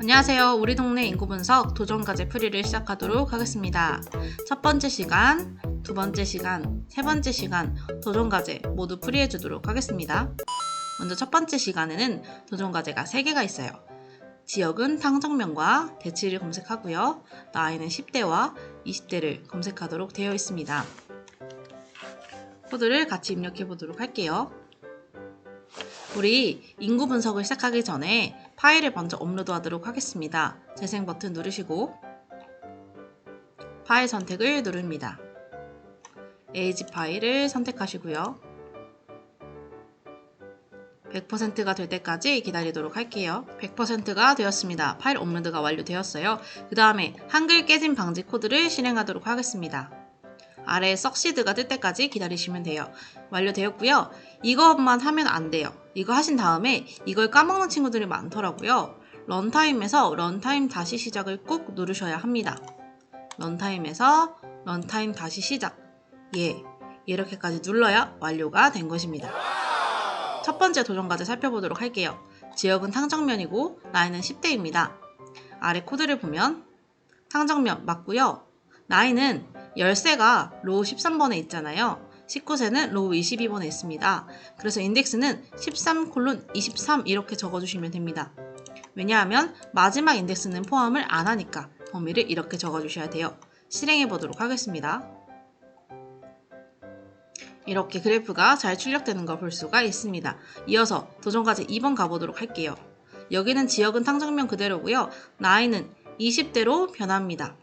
안녕하세요. 우리 동네 인구 분석 도전과제 풀이를 시작하도록 하겠습니다. 첫 번째 시간, 두 번째 시간, 세 번째 시간 도전과제 모두 풀이해 주도록 하겠습니다. 먼저 첫 번째 시간에는 도전과제가 3개가 있어요. 지역은 탕정면과 대치를 검색하고요. 나이는 10대와 20대를 검색하도록 되어 있습니다. 코드를 같이 입력해 보도록 할게요. 우리 인구 분석을 시작하기 전에 파일을 먼저 업로드 하도록 하겠습니다. 재생 버튼 누르시고 파일 선택을 누릅니다. AG 파일을 선택하시고요. 100%가 될 때까지 기다리도록 할게요. 100%가 되었습니다. 파일 업로드가 완료되었어요. 그 다음에 한글 깨짐 방지 코드를 실행하도록 하겠습니다. 아래에 석시드가 뜰 때까지 기다리시면 돼요. 완료되었고요. 이것만 하면 안 돼요. 이거 하신 다음에 이걸 까먹는 친구들이 많더라고요. 런타임에서 런타임 다시 시작을 꼭 누르셔야 합니다. 런타임에서 런타임 다시 시작. 이렇게까지 눌러야 완료가 된 것입니다. 첫 번째 도전과제 살펴보도록 할게요. 지역은 탕정면이고 나이는 10대입니다. 아래 코드를 보면 탕정면 맞고요. 나이는 열세가 로우 13번에 있잖아요. 19세는 로우 22번에 있습니다. 그래서 인덱스는 13:23 이렇게 적어주시면 됩니다. 왜냐하면 마지막 인덱스는 포함을 안 하니까 범위를 이렇게 적어주셔야 돼요. 실행해 보도록 하겠습니다. 이렇게 그래프가 잘 출력되는 걸 볼 수가 있습니다. 이어서 도전과제 2번 가보도록 할게요. 여기는 지역은 탕정면 그대로고요. 나이는 20대로 변합니다.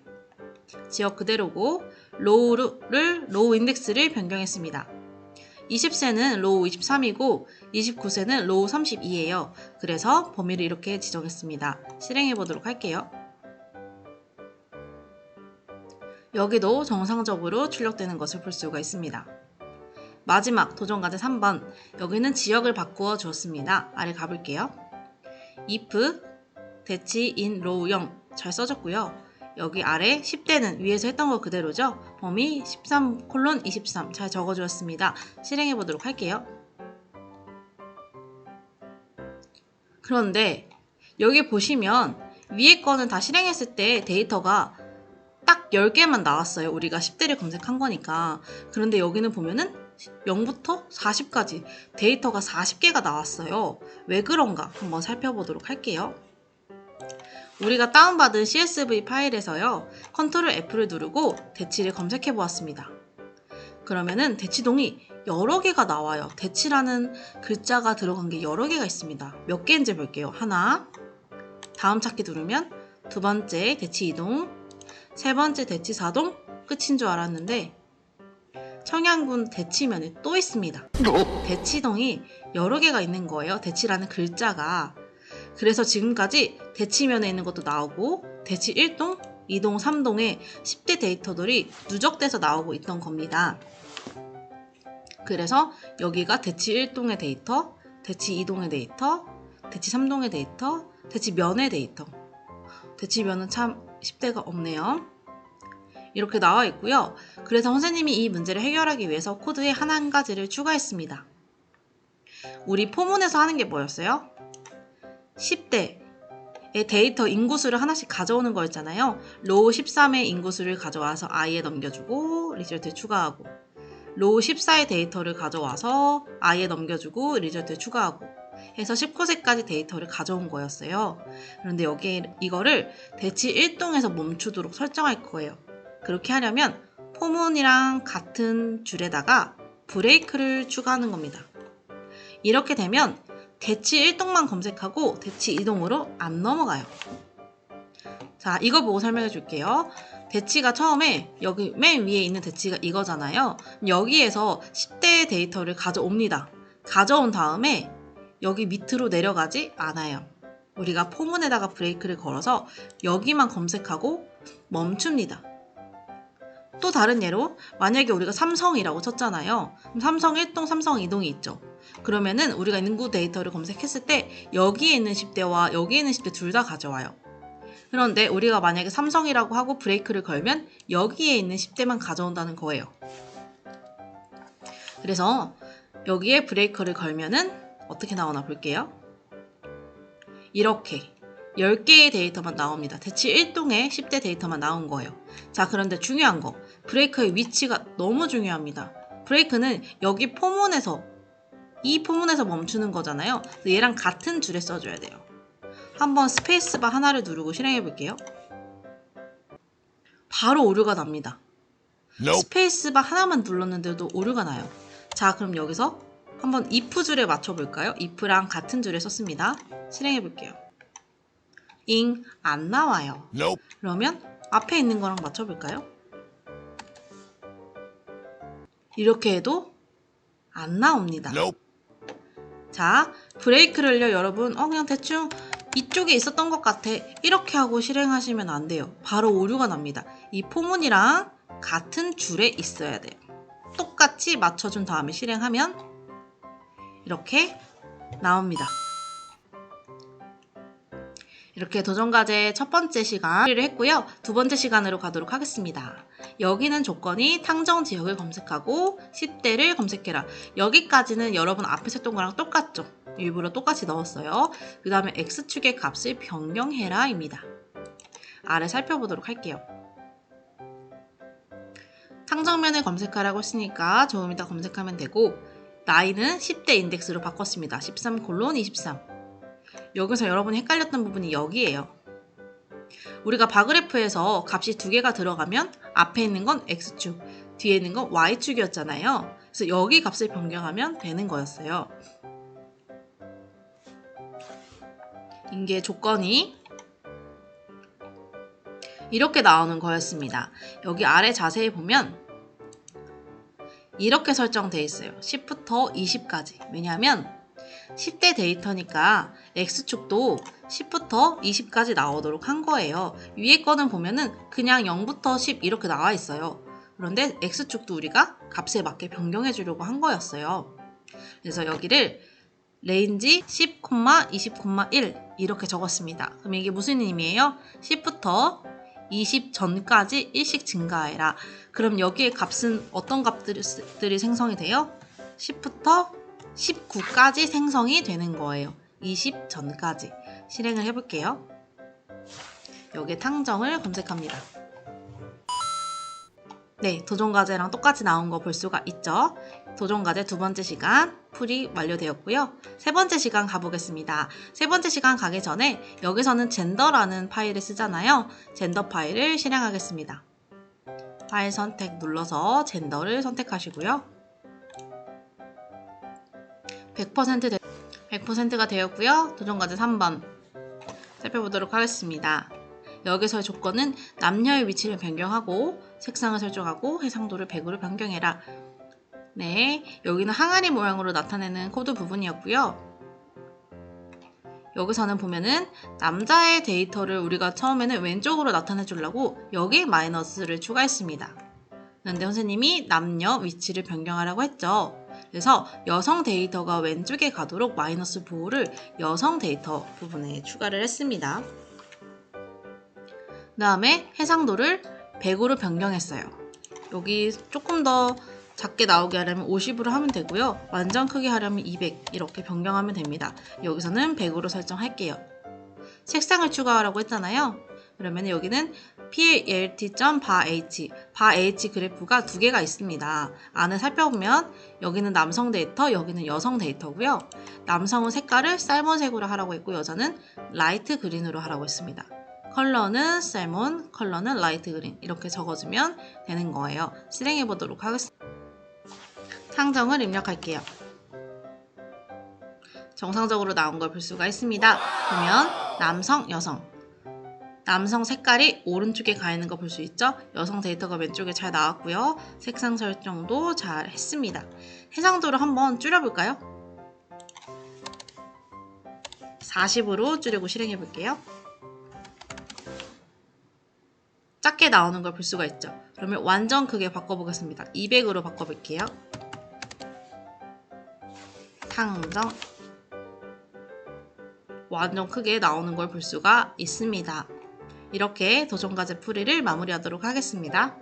지역 그대로고 로우 인덱스를 변경했습니다. 20세는 로우 23이고 29세는 로우 32예요. 그래서 범위를 이렇게 지정했습니다. 실행해 보도록 할게요. 여기도 정상적으로 출력되는 것을 볼 수가 있습니다. 마지막 도전과제 3번, 여기는 지역을 바꾸어 주었습니다. 아래 가볼게요. if 대치 in row 0 잘 써졌고요. 여기 아래 10대는 위에서 했던 거 그대로죠. 범위 13:23 잘 적어주었습니다. 실행해 보도록 할게요. 그런데 여기 보시면 위에 거는 다 실행했을 때 데이터가 딱 10개만 나왔어요. 우리가 10대를 검색한 거니까. 그런데 여기는 보면은 0부터 40까지 데이터가 40개가 나왔어요. 왜 그런가 한번 살펴보도록 할게요. 우리가 다운받은 CSV 파일에서요. 컨트롤 F를 누르고 대치를 검색해 보았습니다. 그러면은 대치동이 여러 개가 나와요. 대치라는 글자가 들어간 게 여러 개가 있습니다. 몇 개인지 볼게요. 하나, 다음 찾기 누르면 두 번째 대치 이동, 세 번째 대치 사동, 끝인 줄 알았는데 청양군 대치면에 또 있습니다. 대치동이 여러 개가 있는 거예요. 대치라는 글자가. 그래서 지금까지 대치면에 있는 것도 나오고 대치 1동, 2동, 3동의 10대 데이터들이 누적돼서 나오고 있던 겁니다. 그래서 여기가 대치 1동의 데이터, 대치 2동의 데이터, 대치 3동의 데이터, 대치면의 데이터. 대치면은 참 10대가 없네요. 이렇게 나와 있고요. 그래서 선생님이 이 문제를 해결하기 위해서 코드에 한 가지를 추가했습니다. 우리 포문에서 하는 게 뭐였어요? 10대의 데이터 인구수를 하나씩 가져오는 거였잖아요. 로우 13의 인구수를 가져와서 i에 넘겨주고 리절트에 추가하고 로우 14의 데이터를 가져와서 i에 넘겨주고 리절트에 추가하고 해서 19세까지 데이터를 가져온 거였어요. 그런데 여기에 이거를 대치 1동에서 멈추도록 설정할 거예요. 그렇게 하려면 포문이랑 같은 줄에다가 브레이크를 추가하는 겁니다. 이렇게 되면 대치 1동만 검색하고 대치 2동으로 안 넘어가요. 자, 이거 보고 설명해 줄게요. 대치가 처음에 여기 맨 위에 있는 대치가 이거잖아요. 여기에서 10대의 데이터를 가져옵니다. 가져온 다음에 여기 밑으로 내려가지 않아요. 우리가 포문에다가 브레이크를 걸어서 여기만 검색하고 멈춥니다. 또 다른 예로 만약에 우리가 삼성이라고 쳤잖아요. 그럼 삼성 1동, 삼성 2동이 있죠. 그러면은 우리가 인구 데이터를 검색했을 때 여기에 있는 10대와 여기에 있는 10대 둘 다 가져와요. 그런데 우리가 만약에 삼성이라고 하고 브레이크를 걸면 여기에 있는 10대만 가져온다는 거예요. 그래서 여기에 브레이크를 걸면은 어떻게 나오나 볼게요. 이렇게 10개의 데이터만 나옵니다. 대치 1동에 10대 데이터만 나온 거예요. 자, 그런데 중요한 거. 브레이크의 위치가 너무 중요합니다. 브레이크는 여기 포문에서 이 포문에서 멈추는 거잖아요. 그래서 얘랑 같은 줄에 써줘야 돼요. 한번 스페이스바 하나를 누르고 실행해 볼게요. 바로 오류가 납니다. 스페이스바 하나만 눌렀는데도 오류가 나요. 자, 그럼 여기서 한번 if 줄에 맞춰볼까요? if랑 같은 줄에 썼습니다. 실행해 볼게요. 안 나와요. 그러면 앞에 있는 거랑 맞춰볼까요? 이렇게 해도 안 나옵니다. 자, 브레이크를요, 여러분, 그냥 대충 이쪽에 있었던 것 같아. 이렇게 하고 실행하시면 안 돼요. 바로 오류가 납니다. 이 포문이랑 같은 줄에 있어야 돼요. 똑같이 맞춰준 다음에 실행하면 이렇게 나옵니다. 이렇게 도전과제 첫 번째 시간을 했고요. 두 번째 시간으로 가도록 하겠습니다. 여기는 조건이 탕정 지역을 검색하고 10대를 검색해라. 여기까지는 여러분 앞에서 했던 거랑 똑같죠? 일부러 똑같이 넣었어요. 그 다음에 X축의 값을 변경해라 입니다. 아래 살펴보도록 할게요. 탕정면을 검색하라고 했으니까 조금 이따 검색하면 되고, 나이는 10대 인덱스로 바꿨습니다. 13:23. 여기서 여러분이 헷갈렸던 부분이 여기예요. 우리가 바그래프에서 값이 두 개가 들어가면 앞에 있는 건 X축, 뒤에 있는 건 Y축이었잖아요. 그래서 여기 값을 변경하면 되는 거였어요. 이게 조건이 이렇게 나오는 거였습니다. 여기 아래 자세히 보면 이렇게 설정되어 있어요. 10부터 20까지. 왜냐하면 10대 데이터니까 X축도 10부터 20까지 나오도록 한 거예요. 위에 거는 보면은 그냥 0부터 10 이렇게 나와 있어요. 그런데 X축도 우리가 값에 맞게 변경해 주려고 한 거였어요. 그래서 여기를 레인지 10, 20,1 이렇게 적었습니다. 그럼 이게 무슨 의미예요? 10부터 20 전까지 1씩 증가해라. 그럼 여기에 값은 어떤 값들이 생성이 돼요? 10부터 19까지 생성이 되는 거예요. 20 전까지. 실행을 해볼게요. 여기에 탕정을 검색합니다. 네, 도전과제랑 똑같이 나온 거 볼 수가 있죠. 도전과제 두 번째 시간 풀이 완료되었고요. 세 번째 시간 가보겠습니다. 세 번째 시간 가기 전에 여기서는 젠더라는 파일을 쓰잖아요. 젠더 파일을 실행하겠습니다. 파일 선택 눌러서 젠더를 선택하시고요. 100%가 되었고요. 도전과제 3번 살펴보도록 하겠습니다. 여기서의 조건은 남녀의 위치를 변경하고 색상을 설정하고 해상도를 100으로 변경해라. 네, 여기는 항아리 모양으로 나타내는 코드 부분이었고요. 여기서는 보면은 남자의 데이터를 우리가 처음에는 왼쪽으로 나타내 주려고 여기 마이너스를 추가했습니다. 그런데 선생님이 남녀 위치를 변경하라고 했죠. 그래서 여성 데이터가 왼쪽에 가도록 마이너스 보호를 여성 데이터 부분에 추가를 했습니다. 그 다음에 해상도를 100으로 변경했어요. 여기 조금 더 작게 나오게 하려면 50으로 하면 되고요. 완전 크게 하려면 200 이렇게 변경하면 됩니다. 여기서는 100으로 설정할게요. 색상을 추가하라고 했잖아요. 그러면 여기는 plt.barh barh 그래프가 두 개가 있습니다. 안에 살펴보면 여기는 남성 데이터, 여기는 여성 데이터고요. 남성은 색깔을 살몬색으로 하라고 했고 여자는 라이트 그린으로 하라고 했습니다. 컬러는 살몬, 컬러는 라이트 그린 이렇게 적어주면 되는 거예요. 실행해 보도록 하겠습니다. 탕정을 입력할게요. 정상적으로 나온 걸 볼 수가 있습니다. 보면 남성, 여성. 남성 색깔이 오른쪽에 가 있는 거 볼 수 있죠? 여성 데이터가 왼쪽에 잘 나왔고요. 색상 설정도 잘 했습니다. 해상도를 한번 줄여볼까요? 40으로 줄이고 실행해 볼게요. 작게 나오는 걸 볼 수가 있죠. 그러면 완전 크게 바꿔보겠습니다. 200으로 바꿔볼게요. 탕정. 완전 크게 나오는 걸 볼 수가 있습니다. 이렇게 도전과제 풀이를 마무리하도록 하겠습니다.